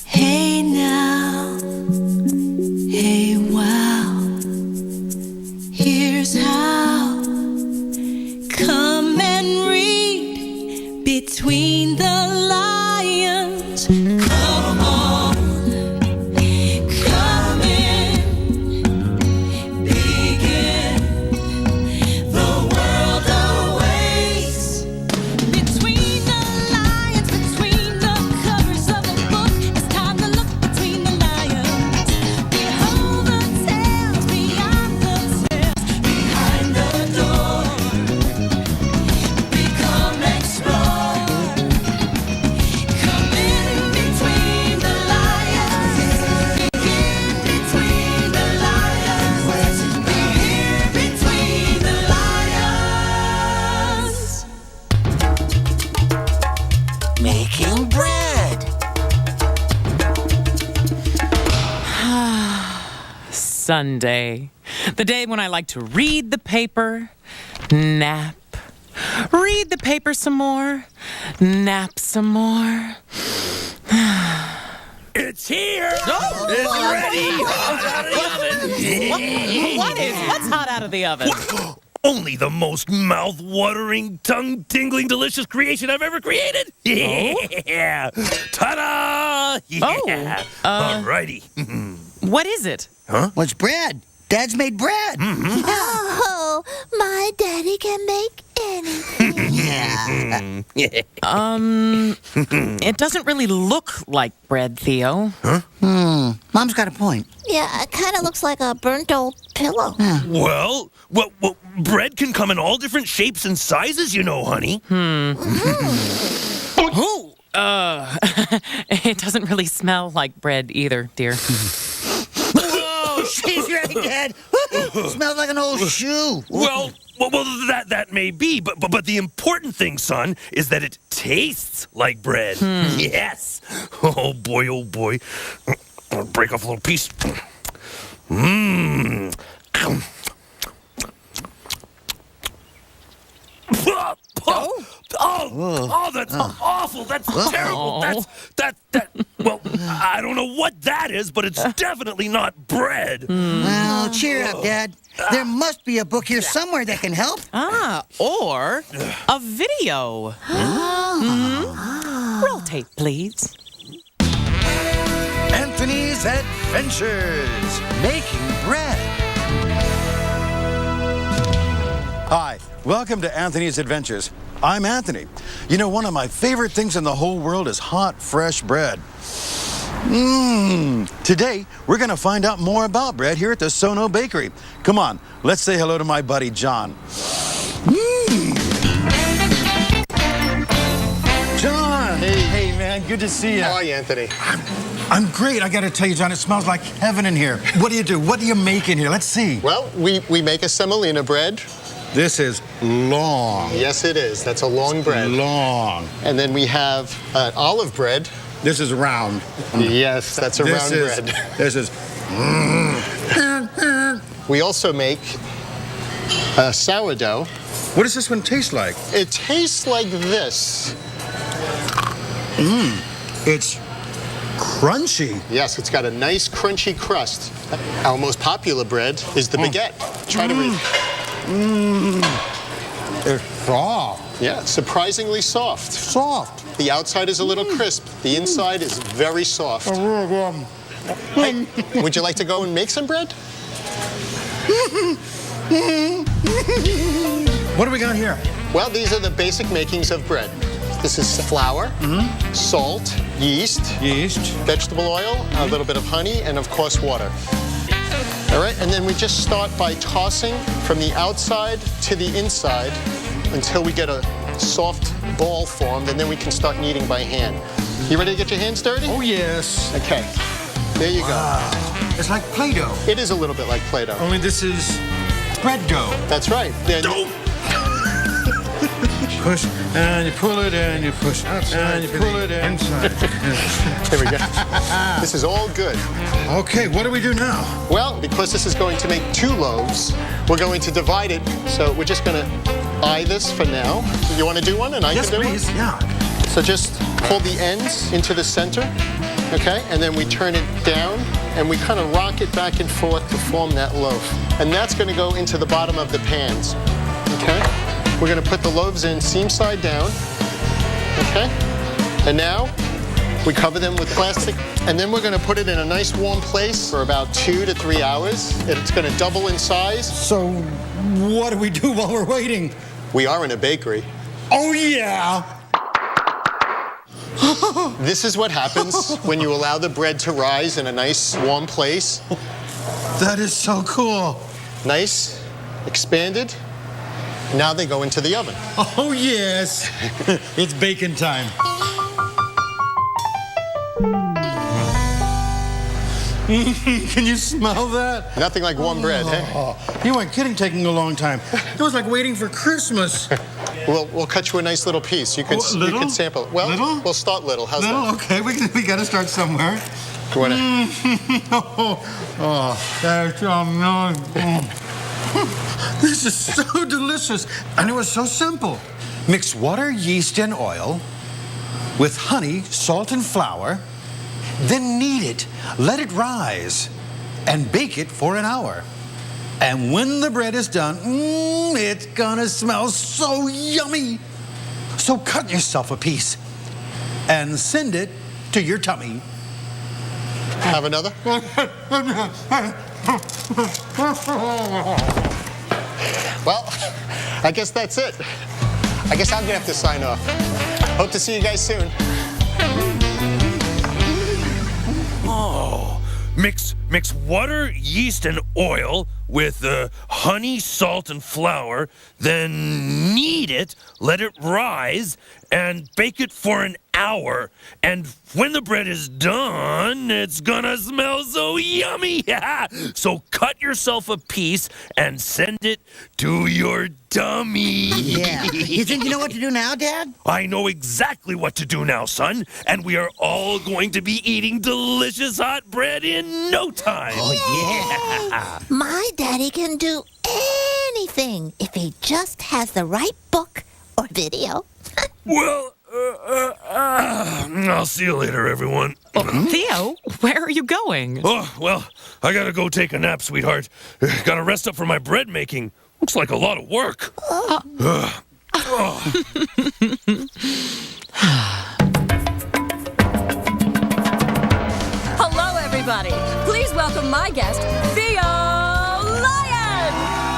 Hey now, hey wow, here's how. Come and read between the lines. Come on, come in, begin. The world awaits. Between the lines, between the covers of the book, it's time to look between the lines. Behold the tales, beyond the tales, behind the door. Become explore. Come in between the lions. Begin between the lions. Be here between the lions. Making bread. Sunday, the day when I like to read the paper, nap, read the paper some more, nap some more. It's here! Oh, It's ready! Hot out of the oven! What's hot out of the oven? Only the most mouth-watering, tongue-tingling, delicious creation I've ever created! Yeah! Ta-da! Yeah! Alrighty. What is it? What's bread? Dad's made bread. Oh, my daddy can make anything. Yeah. It doesn't really look like bread, Theo. Mom's got a point. Yeah, it kind of looks like a burnt old pillow. Well, bread can come in all different shapes and sizes, you know, honey. It doesn't really smell like bread either, dear. Whoa, she's right, Dad. Smells like an old shoe. Well, that may be, but the important thing, son, is that it tastes like bread. Yes. Oh boy, oh boy. I'll break off a little piece. Oh, that's awful. That's terrible. Well, I don't know what that is, but it's definitely not bread. Well, cheer up, Dad. There must be a book here somewhere that can help. Or a video. Roll tape, please. Anthony's Adventures, making bread. Hi, welcome to Anthony's Adventures. I'm Anthony. You know, one of my favorite things in the whole world is hot, fresh bread. Today, we're going to find out more about bread here at the Sono Bakery. Come on, let's say hello to my buddy, John. John! Hey, man, good to see you. How are you, Anthony? I'm great. I got to tell you, John, it smells like heaven in here. What do you do? What do you make in here? Let's see. Well, we make a semolina bread. This is long. Yes, it is. That's a long bread. Long. And then we have olive bread. This is round. Yes, that's a round bread. This is. We also make sourdough. What does this one taste like? It tastes like this. It's crunchy. Yes, it's got a nice crunchy crust. Our most popular bread is the baguette. Try to read. It's soft. Yeah, surprisingly soft. Soft. The outside is a little crisp. The inside is very soft. Hey, would you like to go and make some bread? What do we got here? Well, these are the basic makings of bread. This is flour, salt, yeast, vegetable oil, a little bit of honey, and of course water. All right, and then we just start by tossing from the outside to the inside until we get a soft ball formed, and then we can start kneading by hand. You ready to get your hands dirty? Oh, yes. Okay, there you go. It's like Play-Doh. It is a little bit like Play-Doh. Only this is bread dough. That's right. Then Push, and you pull it, and you push, and you pull it, and Here we go. This is all good. Okay, what do we do now? Well, because this is going to make 2 loaves, we're going to divide it. So we're just going to eye this for now. You want to do one, and I can do please. one? Yeah. So just pull the ends into the center, okay? And then we turn it down, and we kind of rock it back and forth to form that loaf. And that's going to go into the bottom of the pans, okay? We're going to put the loaves in seam side down, okay? And now we cover them with plastic, and then we're going to put it in a nice warm place for about 2 to 3 hours. It's going to double in size. So, what do we do while we're waiting? We are in a bakery. Oh, yeah! This is what happens when you allow the bread to rise in a nice warm place. That is so cool. Nice, expanded. Now they go into the oven. Oh, yes. It's baking time. Can you smell that? Nothing like warm bread, eh? Oh, you weren't kidding, taking a long time. It was like waiting for Christmas. We'll cut you a nice little piece. You can sample it. Well, little? We'll start little. How's Little? that? Okay, we got to start somewhere. You wanna... That's This is so delicious, and it was so simple. Mix water, yeast, and oil with honey, salt, and flour. Then knead it, let it rise, and bake it for an hour. And when the bread is done, it's gonna smell so yummy. So cut yourself a piece and send it to your tummy. Have another? Well, I guess that's it. I guess I'm gonna have to sign off. Hope to see you guys soon. Oh, mix water, yeast, and oil with honey, salt, and flour. Then knead it, let it rise, and bake it for an hour. And when the bread is done, it's gonna smell so yummy. So cut yourself a piece and send it to your tummy. Yeah. You think you know what to do now, Dad? I know exactly what to do now, son. And we are all going to be eating delicious hot bread in no time. Oh, yeah. My daddy can do anything if he just has the right book or video. Well, I'll see you later, everyone. Theo, where are you going? Oh, well, I gotta go take a nap, sweetheart. Gotta rest up for my bread making. Looks like a lot of work. Hello, everybody. Please welcome my guest, Theo Lion.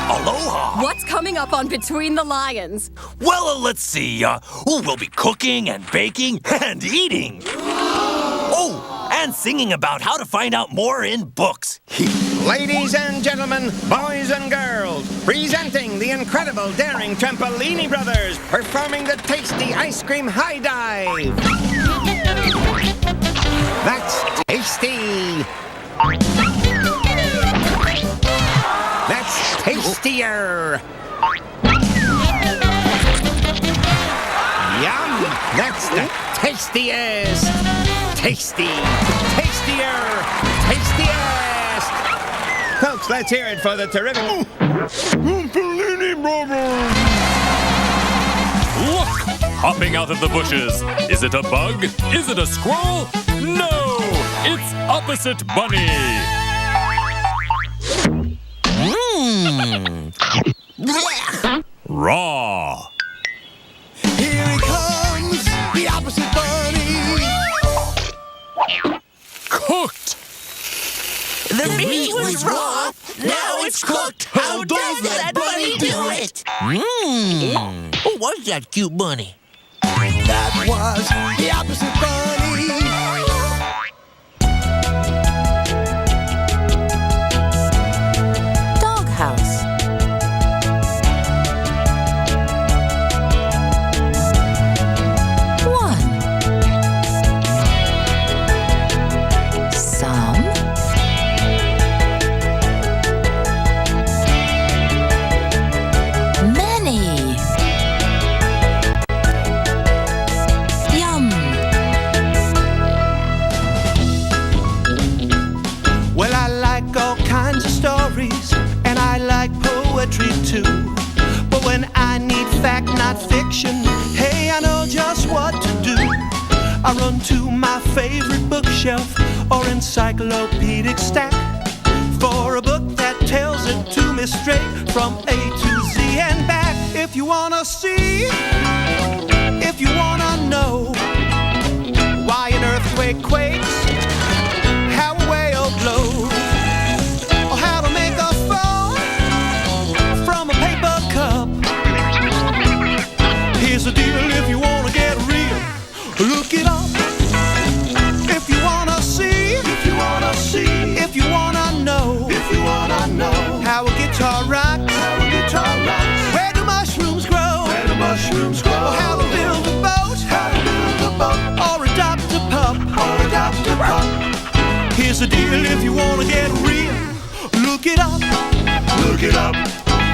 Aloha! What's coming up on Between the Lions? Well, let's see. We'll be cooking and baking and eating. Oh, and singing about how to find out more in books. Ladies and gentlemen, boys and girls, presenting the incredible, daring Trampolini Brothers, performing the tasty ice cream high dive. That's tasty. That's tastier. Yum! That's the tastiest. Tasty. Tastier. Tastiest. Folks, let's hear it for the terrific Trampolini Brothers. Look! Hopping out of the bushes. Is it a bug? Is it a squirrel? No! It's Opposite Bunny. Raw. Here he comes, the opposite bunny. Cooked. The meat was raw, now it's cooked. How does that bunny do it? Who was that cute bunny? That was the opposite bunny. Doghouse. Some. Many. Yum. run to my favorite bookshelf or encyclopedic stack for a book that tells it to me straight from A to Z and back. If you wanna see, if you wanna know why an earthquake quakes, how a whale blows, or how to make a phone from a paper cup, here's the deal. If you wanna get real, look it up. If you wanna see, if you wanna see, if you wanna know, if you wanna know how a guitar rocks, how a guitar rocks, where do mushrooms grow, where do mushrooms grow, or how to build a boat, how to build a boat, or adopt a pup, or adopt a pup. Here's the deal. If you wanna get real, look it up, look it up.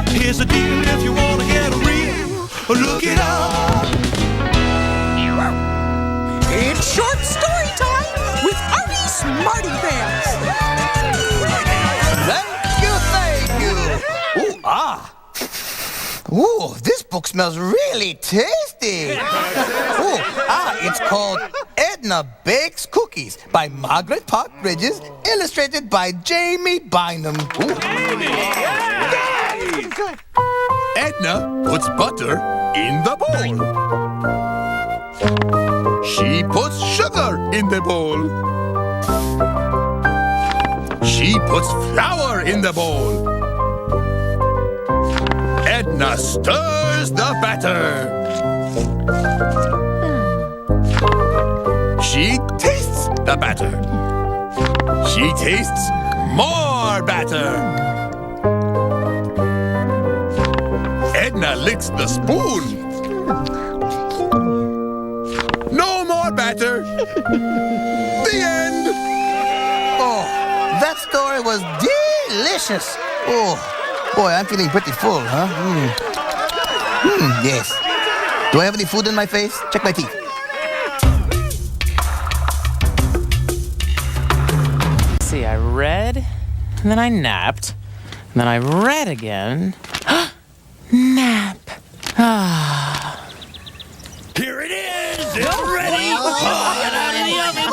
Here's the deal. If you wanna get real, look it up. It's short story time with Artie Smarty Pants. Thank you. Ooh, Ooh, this book smells really tasty. Ooh, it's called Edna Bakes Cookies by Margaret Park Bridges, illustrated by Jamie Bynum. Ooh. Edna puts butter in the bowl. She puts sugar in the bowl. She puts flour in the bowl. Edna stirs the batter. She tastes the batter. She tastes more batter. Edna licks the spoon. No more batter. The end. Oh, that story was delicious. Oh, boy, I'm feeling pretty full, huh? Yes. Do I have any food in my face? Check my teeth. See, I read, and then I napped, and then I read again. Nap. Here it is! It's ready! Pull it out of the oven!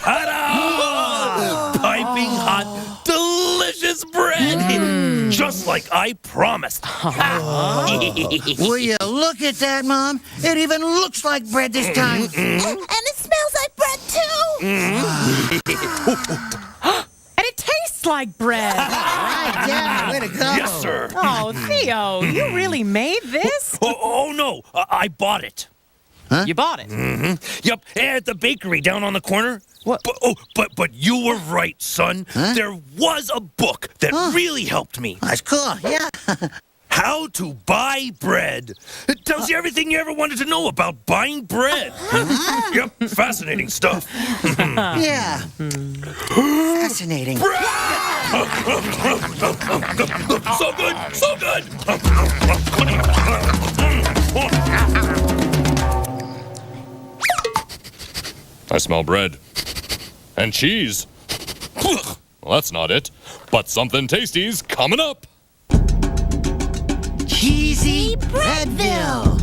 Ta-da! Piping hot, delicious bread! Just like I promised. Will you look at that, Mom? It even looks like bread this time. And it smells like bread, too. And it tastes like bread. Right, yeah, way to go. Yes, sir. Oh, Theo, you really made this? Oh no, I bought it. Huh? You bought it? Yep, at the bakery down on the corner. What? But you were right, son. Huh? There was a book that really helped me. That's cool, yeah. How to Buy Bread. It tells you everything you ever wanted to know about buying bread. Yep, fascinating stuff. Yeah. Fascinating. So good, so good. I smell bread. And cheese. Well, that's not it. But something tasty's coming up. Cheesybreadville.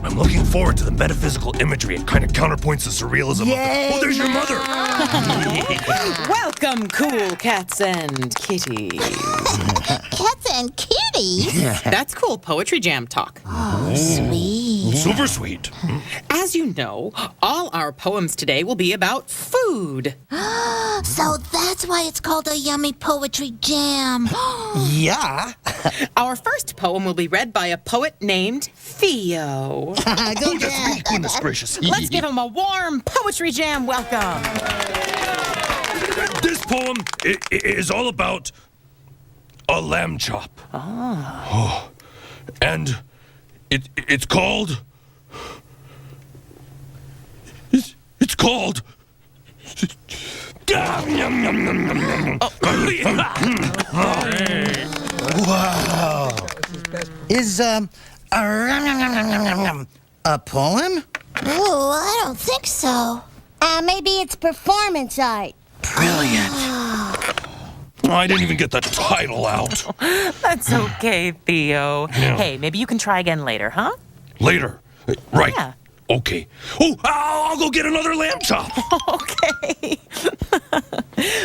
I'm looking forward to the metaphysical imagery. It kind of counterpoints the surrealism of the... Oh, there's your mother! Welcome, cool cats and kitties. Cats and kitties? That's cool poetry jam talk. Oh, sweet. Super sweet. As you know, all our poems today will be about food. So that's why it's called a yummy poetry jam. Yeah. Our first poem will be read by a poet named Theo. Go Dad. Goodness gracious. Let's give him a warm poetry jam welcome. This poem is all about a lamb chop. Oh. And it's called... It's called... Wow. Is, a poem? Ooh, I don't think so. Maybe it's performance art. Brilliant. I didn't even get the title out. That's okay, Theo. Yeah. Hey, maybe you can try again later, huh? Later. Right. Yeah. Okay. Oh, I'll go get another lamb chop. Okay.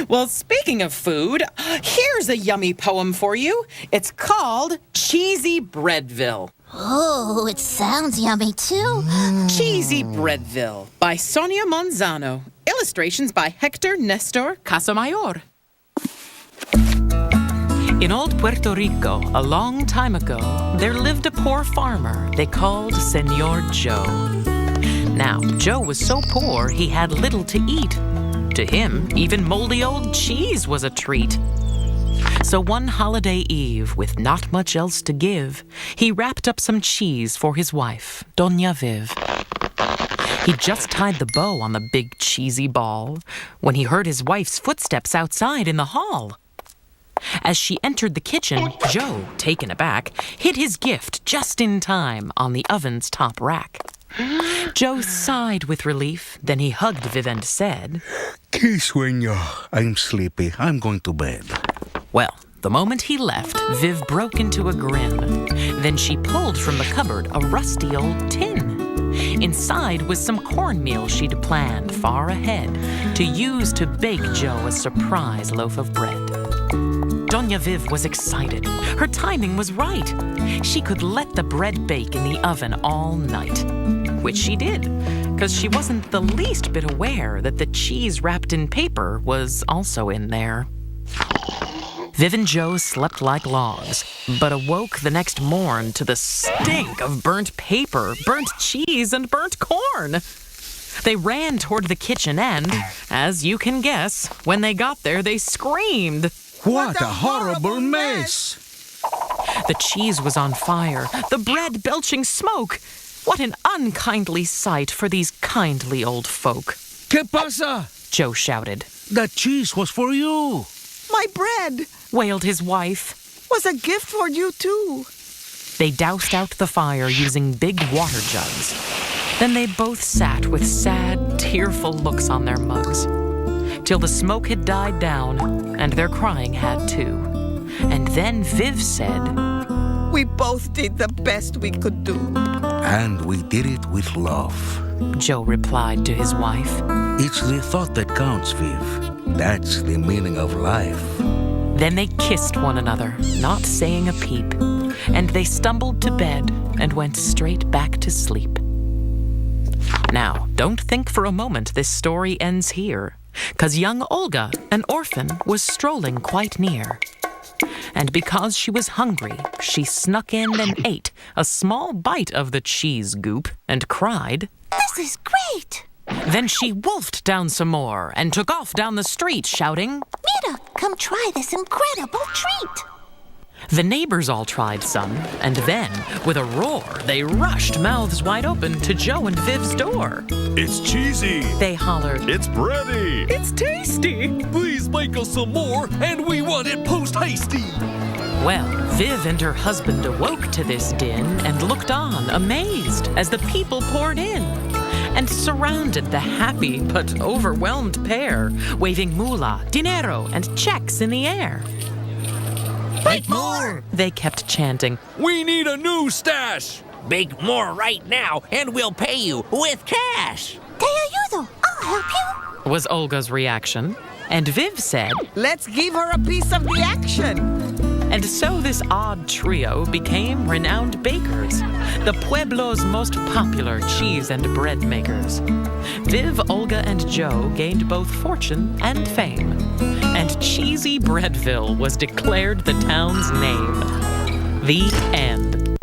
Well, speaking of food, here's a yummy poem for you. It's called Cheesybreadville. Oh, it sounds yummy too. Cheesybreadville by Sonia Monzano. Illustrations by Hector Nestor Casamayor. In old Puerto Rico, a long time ago, there lived a poor farmer they called Senor Joe. Now, Joe was so poor he had little to eat. To him, even moldy old cheese was a treat. So one holiday eve, with not much else to give, he wrapped up some cheese for his wife, Doña Viv. He just tied the bow on the big cheesy ball when he heard his wife's footsteps outside in the hall. As she entered the kitchen, Joe, taken aback, hid his gift just in time on the oven's top rack. Joe sighed with relief, then he hugged Viv and said, Que sueño. I'm sleepy. I'm going to bed. Well, the moment he left, Viv broke into a grin. Then she pulled from the cupboard a rusty old tin. Inside was some cornmeal she'd planned far ahead to use to bake Joe a surprise loaf of bread. Doña Viv was excited. Her timing was right. She could let the bread bake in the oven all night. Which she did, because she wasn't the least bit aware that the cheese wrapped in paper was also in there. Viv and Joe slept like logs, but awoke the next morn to the stink of burnt paper, burnt cheese, and burnt corn. They ran toward the kitchen and, as you can guess, when they got there, they screamed. What a horrible mess! The cheese was on fire, the bread belching smoke. What an unkindly sight for these kindly old folk. ¿Qué pasa? Joe shouted. That cheese was for you. My bread, Wailed his wife. was a gift for you too. They doused out the fire using big water jugs. Then they both sat with sad, tearful looks on their mugs, till the smoke had died down, and their crying had too. And then Viv said, We both did the best we could do. And we did it with love. Joe replied to his wife. It's the thought that counts, Viv. That's the meaning of life. Then they kissed one another, not saying a peep, and they stumbled to bed and went straight back to sleep. Now, don't think for a moment this story ends here, 'cause young Olga, an orphan, was strolling quite near. And because she was hungry, she snuck in and ate a small bite of the cheese goop and cried, This is great! Then she wolfed down some more and took off down the street shouting, Mira, come try this incredible treat! The neighbors all tried some, and then, with a roar, they rushed mouths wide open to Joe and Viv's door. It's cheesy. They hollered, It's bready. It's tasty. Please make us some more, and we want it post-hasty. Well, Viv and her husband awoke to this din and looked on, amazed, as the people poured in and surrounded the happy but overwhelmed pair, waving moolah, dinero, and checks in the air. Bake more! They kept chanting, We need a new stash. Bake more right now, and we'll pay you with cash. Te ayudo. I'll help you. was Olga's reaction. And Viv said, Let's give her a piece of the action. And so this odd trio became renowned bakers, the Pueblo's most popular cheese and bread makers. Viv, Olga, and Joe gained both fortune and fame, and Cheesybreadville was declared the town's name. The end.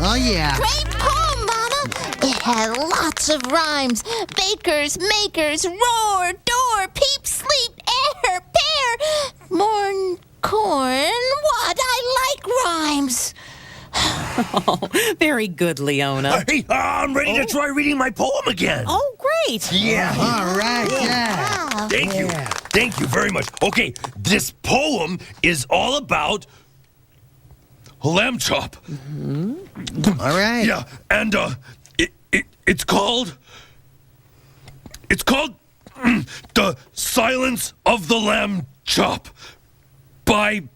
Oh, yeah. Great poem, Mama. It had lots of rhymes. Bakers, makers, roar, door, peep, sleep, air, pear, morn, corn. What? I like rhymes. Oh, very good, Leona. Hey, I'm ready to try reading my poem again. Oh, great. Yeah. All right, yeah. Wow. Thank you. Thank you very much. Okay, this poem is all about lamb chop. All right. Yeah, and it's called The Silence of the Lamb Chop by me.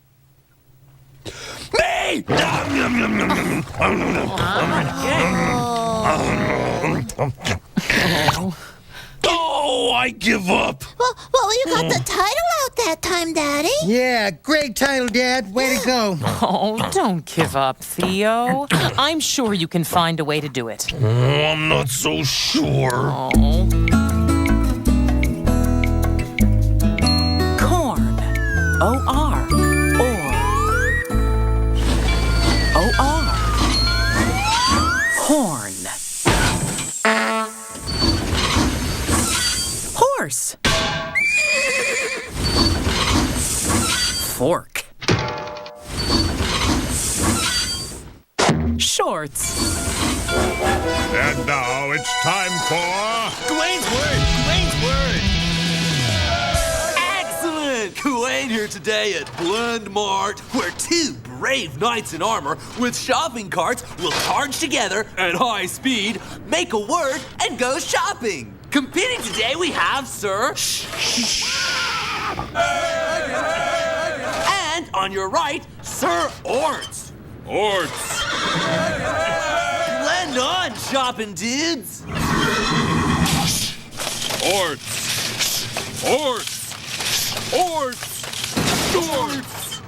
Oh, I give up. Well, you got the title out that time, Daddy. Yeah, great title, Dad. Way to go. Oh, don't give up, Theo. I'm sure you can find a way to do it. Oh, I'm not so sure. Oh. Corn. O-R. Or. O-R. Horn. Horse. Fork. Shorts. And now it's time for... Gawain's word! Gawain's word! Excellent! Gawain here today at Blend Mart, where two brave knights in armor with shopping carts will charge together at high speed, make a word, and go shopping. Competing today we have Sir... And on your right, Sir Orts. Orts. Blend on, shopping dudes. Orts. Orts. Orts. Shorts.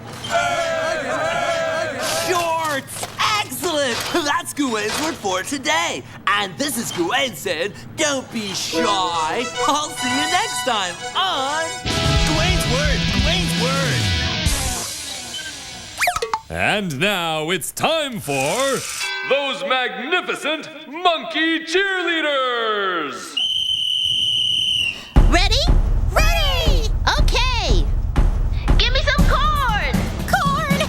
Shorts! Excellent! That's Gawain's word for today. And this is Gawain saying, don't be shy. I'll see you next time on Gawain's Word. Gawain's Word. And now it's time for those magnificent monkey cheerleaders! Ready? Ready! Okay. Give me some corn. Corn.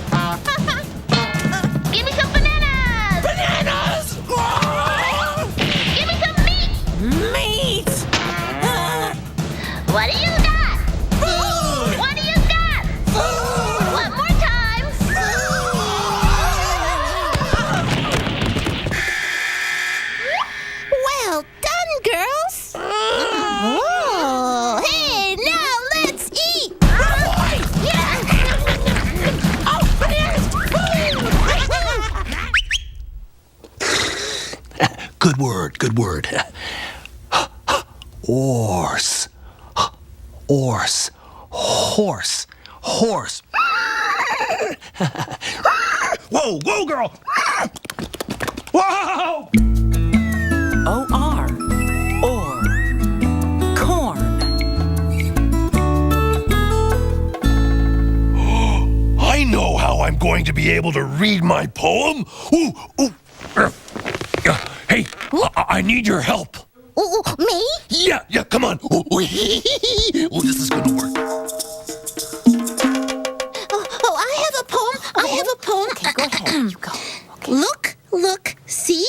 Give me some bananas. Bananas! Give me some meat. Meat! What do you got? Food. What do you got? Food. One more time. Well done, girls. Whoa. Hey, now let's eat. Good word, good word. Horse. Horse. Horse. Horse. Whoa, whoa, girl. Whoa! O-R. Or. Corn. I know how I'm going to be able to read my poem. Ooh, ooh. Hey, I need your help. Ooh, me? Yeah, come on. Ooh, this is gonna work. Oh, I have a poem. Okay, go ahead. You go. Okay. Look, see,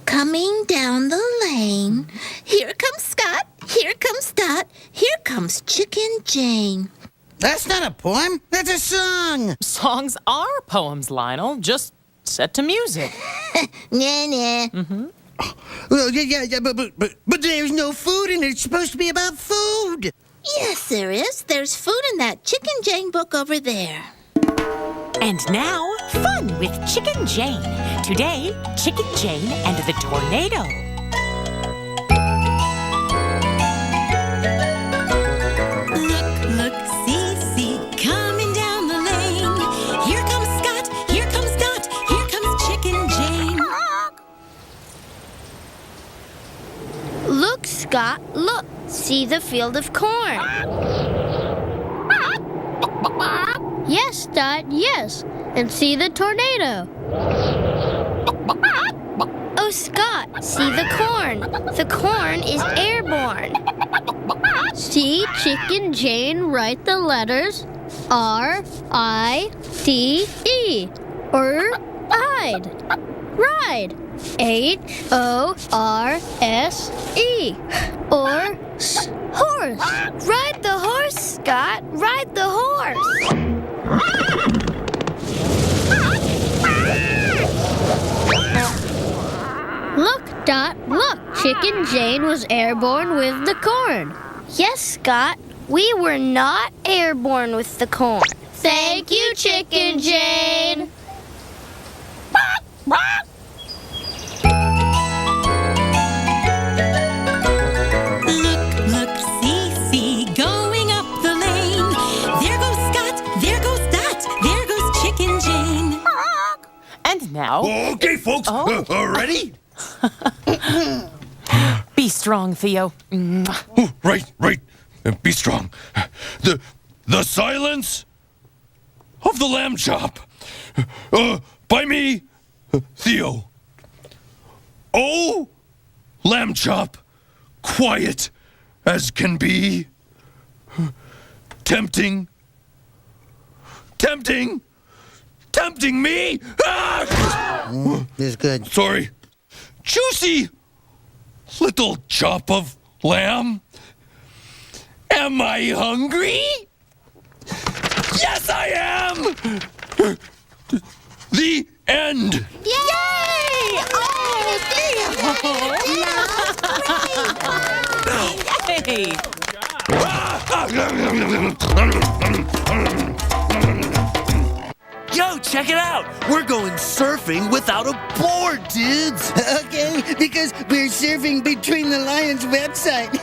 coming down the lane. Here comes Scott, here comes Dot, here comes Chicken Jane. That's not a poem. That's a song. Songs are poems, Lionel, just set to music. Nah. Well, yeah, but there's no food in it. It's supposed to be about food. Yes, there is. There's food in that Chicken Jane book over there. And now, fun with Chicken Jane. Today, Chicken Jane and the Tornado. Look, see, coming down the lane. Here comes Scott, here comes Dot, here comes Chicken Jane. Look, Scott, look. See the field of corn. Yes, Dot, yes. And see the tornado. Oh, Scott, see the corn. The corn is airborne. See Chicken Jane write the letters R-I-D-E. Ride. Ride. H-O-R-S-E. Or horse. Ride the horse, Scott. Ride the horse. Look, Dot, look. Chicken Jane was airborne with the corn. Yes, Scott. We were not airborne with the corn. Thank you, Chicken Jane. folks. Ready? Be strong, Theo. Oh, right. Be strong. The silence of the lamb chop. By me, Theo. Oh, lamb chop, quiet as can be. Tempting me. Ah! This is good. Sorry. Juicy little chop of lamb. Am I hungry? Yes, I am! The end. Yay! Oh, Hey! Yo, check it out! We're going surfing without a board, dudes! Okay, because we're surfing Between the Lions website.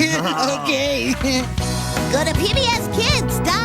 Okay. Go to PBSKids.org.